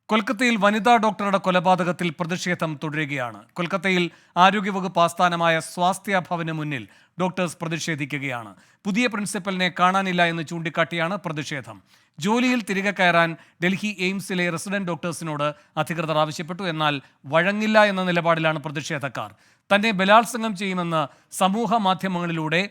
കൊൽക്കത്തയിൽ വനിതാ ഡോക്ടറുടെ കൊലപാതകത്തിൽ പ്രതിഷേധം തുടരുകയാണ്. കൊൽക്കത്തയിൽ ആരോഗ്യവകുപ്പ് ആസ്ഥാനമായ സ്വാസ്ഥ്യ ഭവന് മുന്നിൽ ഡോക്ടേഴ്സ് പ്രതിഷേധിക്കുകയാണ്. പുതിയ പ്രിൻസിപ്പലിനെ കാണാനില്ല എന്ന് ചൂണ്ടിക്കാട്ടിയാണ് പ്രതിഷേധം. ജോലിയിൽ തിരികെ കയറാൻ ഡൽഹി എയിംസിലെ റെസിഡന്റ് ഡോക്ടേഴ്സിനോട് അധികൃതർ ആവശ്യപ്പെട്ടു. എന്നാൽ വഴങ്ങില്ല എന്ന നിലപാടിലാണ് പ്രതിഷേധക്കാർ. തന്നെ ബലാത്സംഗം ചെയ്യുമെന്ന് സമൂഹ മാധ്യമങ്ങളിലൂടെ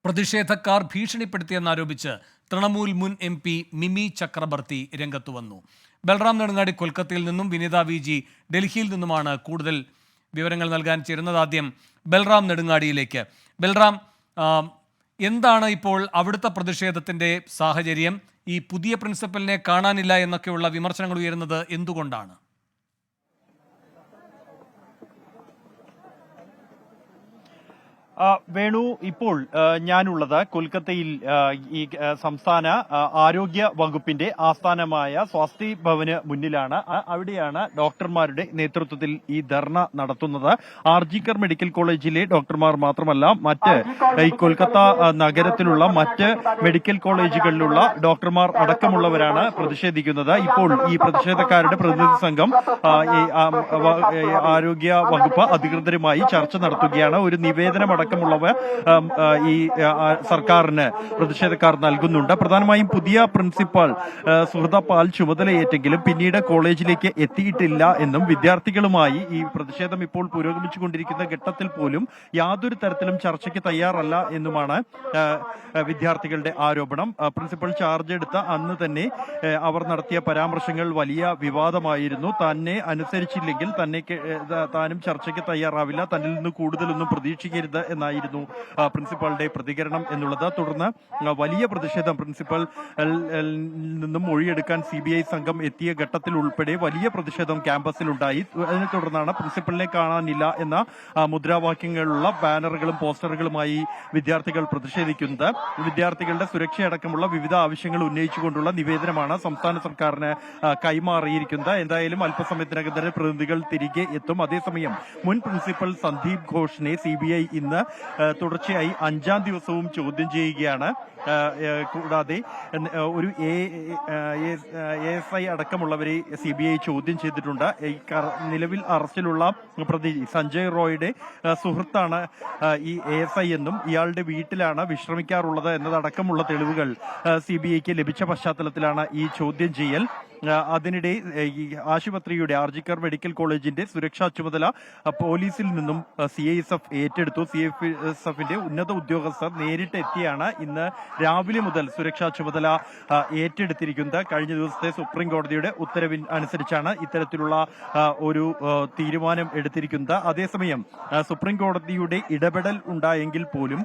പ്രതിഷേധക്കാർ ഭീഷണിപ്പെടുത്തിയെന്നാരോപിച്ച് തൃണമൂൽ മുൻ MP മിമി ചക്രബർത്തി രംഗത്തു വന്നു. ബൽറാം നെടുങ്ങാടി കൊൽക്കത്തയിൽ നിന്നും, വിനിത VG ഡൽഹിയിൽ നിന്നുമാണ് കൂടുതൽ വിവരങ്ങൾ നൽകാൻ ചേരുന്നത്. ആദ്യം ബൽറാം നെടുങ്ങാടിയിലേക്ക്. ബൽറാം, എന്താണ് ഇപ്പോൾ അവിടുത്തെ പ്രതിഷേധത്തിന്റെ സാഹചര്യം? ഈ പുതിയ പ്രിൻസിപ്പലിനെ കാണാനില്ല എന്നൊക്കെയുള്ള വിമർശനങ്ങൾ ഉയരുന്നത് എന്തുകൊണ്ടാണ്? വേണു, ഇപ്പോൾ ഞാനുള്ളത് കൊൽക്കത്തയിൽ ഈ സംസ്ഥാന ആരോഗ്യ വകുപ്പിന്റെ ആസ്ഥാനമായ സ്വാസ്ഥ്യ ഭവന് മുന്നിലാണ്. അവിടെയാണ് ഡോക്ടർമാരുടെ നേതൃത്വത്തിൽ ഈ ധർണ നടത്തുന്നത്. RGKR മെഡിക്കൽ കോളേജിലെ ഡോക്ടർമാർ മാത്രമല്ല, മറ്റ് ഈ കൊൽക്കത്ത നഗരത്തിലുള്ള മറ്റ് മെഡിക്കൽ കോളേജുകളിലുള്ള ഡോക്ടർമാർ അടക്കമുള്ളവരാണ് പ്രതിഷേധിക്കുന്നത്. ഇപ്പോൾ ഈ പ്രതിഷേധക്കാരുടെ പ്രതിനിധി സംഘം ആരോഗ്യ വകുപ്പ് അധികൃതരുമായി ചർച്ച നടത്തുകയാണ്. ഒരു നിവേദനം അടക്കമുള്ളവ ഈ സർക്കാരിന് പ്രതിഷേധക്കാർ നൽകുന്നുണ്ട്. പ്രധാനമായും പുതിയ പ്രിൻസിപ്പൽ സുഹൃത പാൽ ചുമതലയേറ്റെങ്കിലും പിന്നീട് കോളേജിലേക്ക് എത്തിയിട്ടില്ല എന്നും, വിദ്യാർത്ഥികളുമായി ഈ പ്രതിഷേധം ഇപ്പോൾ പുരോഗമിച്ചുകൊണ്ടിരിക്കുന്ന ഘട്ടത്തിൽ പോലും യാതൊരു തരത്തിലും ചർച്ചയ്ക്ക് തയ്യാറല്ല എന്നുമാണ് വിദ്യാർത്ഥികളുടെ ആരോപണം. പ്രിൻസിപ്പൽ ചാർജ് എടുത്ത അന്ന് തന്നെ അവർ നടത്തിയ പരാമർശങ്ങൾ വലിയ വിവാദമായിരുന്നു. തന്നെ അനുസരിച്ചില്ലെങ്കിൽ താനും ചർച്ചയ്ക്ക് തയ്യാറാവില്ല, തന്നിൽ നിന്ന് കൂടുതലൊന്നും പ്രതീക്ഷിക്കരുത് എന്നായിരുന്നു പ്രിൻസിപ്പാളുടെ പ്രതികരണം എന്നുള്ളത്. തുടർന്ന് വലിയ പ്രതിഷേധം പ്രിൻസിപ്പൽ നിന്നും മൊഴിയെടുക്കാൻ CBI സംഘം എത്തിയ ഘട്ടത്തിൽ ഉൾപ്പെടെ വലിയ പ്രതിഷേധം ക്യാമ്പസിലുണ്ടായി. അതിനെ തുടർന്നാണ് പ്രിൻസിപ്പലിനെ കാണാനില്ല എന്ന മുദ്രാവാക്യങ്ങളുള്ള ബാനറുകളും പോസ്റ്ററുകളുമായി വിദ്യാർത്ഥികൾ പ്രതിഷേധിക്കുന്നത്. വിദ്യാർത്ഥികളുടെ സുരക്ഷയടക്കമുള്ള വിവിധ ആവശ്യങ്ങൾ ഉന്നയിച്ചുകൊണ്ടുള്ള നിവേദനമാണ് സംസ്ഥാന സർക്കാരിന് കൈമാറിയിരിക്കുന്നത്. എന്തായാലും അല്പസമയത്തിനകം തന്നെ പ്രതിനിധികൾ തിരികെ എത്തും. അതേസമയം മുൻ പ്രിൻസിപ്പൽ സന്ദീപ് ഘോഷിനെ CBI ഇന്ന് തുടർച്ചയായി 5ാം ദിവസവും ചോദ്യം ചെയ്യുകയാണ്. കൂടാതെ ഒരു ASI അടക്കമുള്ളവരെ CBI ചോദ്യം ചെയ്തിട്ടുണ്ട്. നിലവിൽ അറസ്റ്റിലുള്ള പ്രതി സഞ്ജയ് റോയുടെ സുഹൃത്താണ് ഈ ASI എന്നും, ഇയാളുടെ വീട്ടിലാണ് വിശ്രമിക്കാറുള്ളത് എന്നതടക്കമുള്ള തെളിവുകൾ CBIക്ക് ലഭിച്ച പശ്ചാത്തലത്തിലാണ് ഈ ചോദ്യം ചെയ്യൽ. അതിനിടെ ഈ ആശുപത്രിയുടെ RGKR മെഡിക്കൽ കോളേജിന്റെ സുരക്ഷാ ചുമതല പോലീസിൽ നിന്നും CISF ഏറ്റെടുത്തു. CISFന്റെ ഉന്നത ഉദ്യോഗസ്ഥർ നേരിട്ട് എത്തിയാണ് ഇന്ന് രാവിലെ മുതൽ സുരക്ഷാ ചുമതല ഏറ്റെടുത്തിരിക്കുന്നത്. കഴിഞ്ഞ ദിവസത്തെ സുപ്രീം കോടതിയുടെ ഉത്തരവിൻ അനുസരിച്ചാണ് ഇത്തരത്തിലുള്ള ഒരു തീരുമാനം എടുത്തിരിക്കുന്നത്. അതേസമയം സുപ്രീം കോടതിയുടെ ഇടപെടൽ ഉണ്ടായെങ്കിൽ പോലും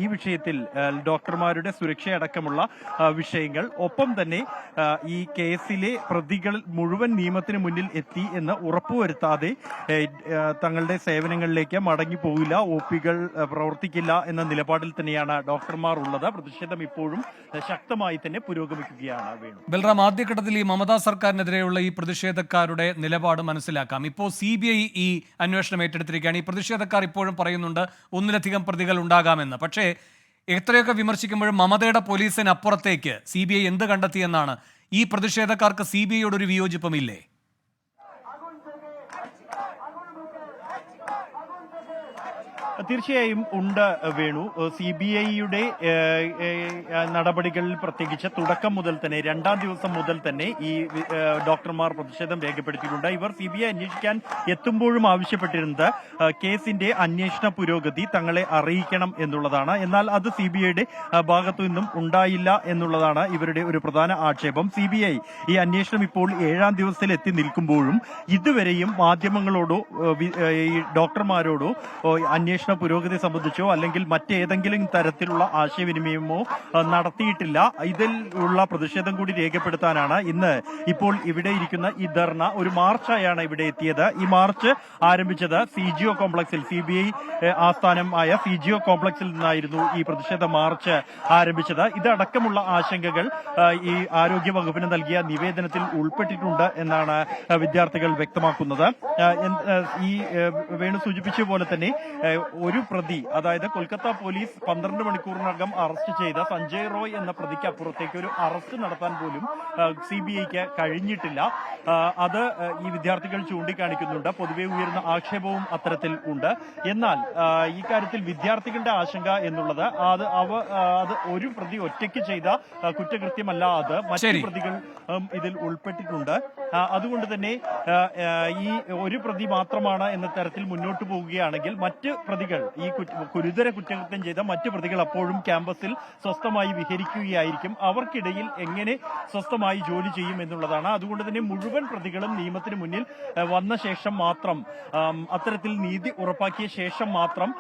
ഈ വിഷയത്തിൽ ഡോക്ടർമാരുടെ സുരക്ഷയടക്കമുള്ള വിഷയങ്ങൾ, ഒപ്പം തന്നെ ഈ കേസിലെ പ്രതികൾ മുഴുവൻ നിയമത്തിന് മുന്നിൽ എത്തി എന്ന് ഉറപ്പുവരുത്താതെ തങ്ങളുടെ സേവനങ്ങളിലേക്ക് മടങ്ങിപ്പോകില്ല, OPകൾ പ്രവർത്തിക്കില്ല എന്ന നിലപാടിൽ തന്നെയാണ് ഡോക്ടർമാർ ഉള്ളത്. പ്രതിഷേധം ഇപ്പോഴും ശക്തമായി തന്നെ പുരോഗമിക്കുകയാണ്. വേണു, ബൽറാം, ആദ്യഘട്ടത്തിൽ ഈ മമതാ സർക്കാരിനെതിരെയുള്ള ഈ പ്രതിഷേധക്കാരുടെ നിലപാട് മനസ്സിലാക്കാം. ഇപ്പോൾ CBI ഈ അന്വേഷണം ഏറ്റെടുത്തിരിക്കുകയാണ്. ഈ പ്രതിഷേധക്കാർ ഇപ്പോഴും പറയുന്നുണ്ട് ഒന്നിലധികം പ്രതികൾ ഉണ്ടാകാമെന്ന്. പക്ഷേ എത്രയൊക്കെ വിമർശിക്കുമ്പോഴും മമതയുടെ പോലീസിനപ്പുറത്തേക്ക് CBI എന്ത് കണ്ടെത്തിയെന്നാണ്? ഈ പ്രതിഷേധക്കാർക്ക് CBIയോട് ഒരു വിയോജിപ്പമില്ലേ? തീർച്ചയായും ഉണ്ട് വേണു. CBIയുടെ നടപടികളിൽ പ്രത്യേകിച്ച് തുടക്കം മുതൽ തന്നെ 2ാം ദിവസം മുതൽ തന്നെ ഈ ഡോക്ടർമാർ പ്രതിഷേധം രേഖപ്പെടുത്തിയിട്ടുണ്ട്. ഇവർ CBI അന്വേഷിക്കാൻ എത്തുമ്പോഴും ആവശ്യപ്പെട്ടിരുന്നത് കേസിന്റെ അന്വേഷണ പുരോഗതി തങ്ങളെ അറിയിക്കണം എന്നുള്ളതാണ്. എന്നാൽ അത് CBIയുടെ ഭാഗത്തു നിന്നും ഉണ്ടായില്ല എന്നുള്ളതാണ് ഇവരുടെ ഒരു പ്രധാന ആക്ഷേപം. CBI ഈ അന്വേഷണം ഇപ്പോൾ 7ാം ദിവസത്തിൽ എത്തി നിൽക്കുമ്പോഴും ഇതുവരെയും മാധ്യമങ്ങളോടോ ഈ ഡോക്ടർമാരോടോ അന്വേഷണ പുരോഗതി സംബന്ധിച്ചോ അല്ലെങ്കിൽ മറ്റേതെങ്കിലും തരത്തിലുള്ള ആശയവിനിമയമോ നടത്തിയിട്ടില്ല. ഇതിൽ ഉള്ള പ്രതിഷേധം കൂടി രേഖപ്പെടുത്താനാണ് ഇന്ന് ഇപ്പോൾ ഇവിടെ ഇരിക്കുന്ന ഈ ധർണ ഒരു മാർച്ചായാണ് ഇവിടെ എത്തിയത്. ഈ മാർച്ച് ആരംഭിച്ചത് CGO കോംപ്ലക്സിൽ, CBI ആസ്ഥാനമായ CGO കോംപ്ലക്സിൽ നിന്നായിരുന്നു ഈ പ്രതിഷേധ മാർച്ച് ആരംഭിച്ചത്. ഇതടക്കമുള്ള ആശങ്കകൾ ഈ ആരോഗ്യ വകുപ്പിന് നൽകിയ നിവേദനത്തിൽ ഉൾപ്പെട്ടിട്ടുണ്ട് എന്നാണ് വിദ്യാർത്ഥികൾ വ്യക്തമാക്കുന്നത്. ഈ വേണു സൂചിപ്പിച്ച പോലെ തന്നെ ഒരു പ്രതി, അതായത് കൊൽക്കത്ത പോലീസ് 12 മണിക്കൂറിനകം അറസ്റ്റ് ചെയ്ത സഞ്ജയ് റോയ് എന്ന പ്രതിക്ക് അപ്പുറത്തേക്ക് ഒരു അറസ്റ്റ് നടത്താൻ പോലും CBIക്ക് കഴിഞ്ഞിട്ടില്ല. അത് ഈ വിദ്യാർത്ഥികൾ ചൂണ്ടിക്കാണിക്കുന്നുണ്ട്. പൊതുവെ ഉയർന്ന ആക്ഷേപവും അത്തരത്തിൽ ഉണ്ട്. എന്നാൽ ഈ കാര്യത്തിൽ വിദ്യാർത്ഥികളുടെ ആശങ്ക എന്നുള്ളത് അത് ഒരു പ്രതി ഒറ്റയ്ക്ക് ചെയ്ത കുറ്റകൃത്യമല്ല, അത് മറ്റു പ്രതികൾ ഇതിൽ ഉൾപ്പെട്ടിട്ടുണ്ട്. അതുകൊണ്ട് തന്നെ ഈ ഒരു പ്രതി മാത്രമാണ് എന്ന തരത്തിൽ മുന്നോട്ട് പോവുകയാണെങ്കിൽ മറ്റ് പ്രതികൾ, ഈ ഗുരുതര കുറ്റകൃത്യം ചെയ്ത മറ്റ് പ്രതികൾ അപ്പോഴും ക്യാമ്പസിൽ സ്വസ്ഥമായി വിഹരിക്കുകയായിരിക്കും. അവർക്കിടയിൽ എങ്ങനെ സ്വസ്ഥമായി ജോലി ചെയ്യും എന്നുള്ളതാണ്. അതുകൊണ്ട് തന്നെ മുഴുവൻ പ്രതികളും നിയമത്തിന് മുന്നിൽ വന്ന ശേഷം മാത്രം, അത്തരത്തിൽ നീതി ഉറപ്പാക്കിയ ശേഷം മാത്രം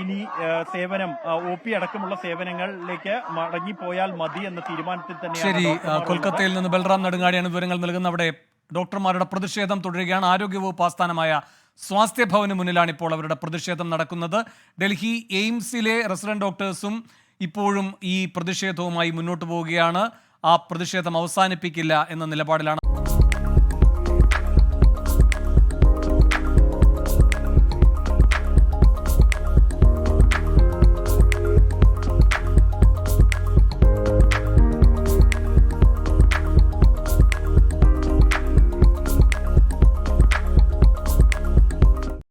ഇനി സേവനം OP അടക്കമുള്ള സേവനങ്ങളിലേക്ക് മടങ്ങിപ്പോയാൽ മതി എന്ന തീരുമാനത്തിൽ തന്നെയാണ്. ശരി, കൊൽക്കത്തയിൽ നിന്ന് ബൽറാം നെടുങ്ങാടിയാണ് വിവരങ്ങൾ നൽകുന്നത്. അവിടെ ഡോക്ടർമാരുടെ പ്രതിഷേധം തുടരുകയാണ്. ആരോഗ്യവകുപ്പ് ആസ്ഥാനമായ സ്വാസ്ഥ്യ ഭവന് മുന്നിലാണ് ഇപ്പോൾ അവരുടെ പ്രതിഷേധം നടക്കുന്നത്. ഡൽഹി എയിംസിലെ റെസിഡന്റ് ഡോക്ടേഴ്സും ഇപ്പോഴും ഈ പ്രതിഷേധവുമായി മുന്നോട്ട് പോവുകയാണ്. ആ പ്രതിഷേധം അവസാനിപ്പിക്കില്ല എന്ന നിലപാടിലാണ്.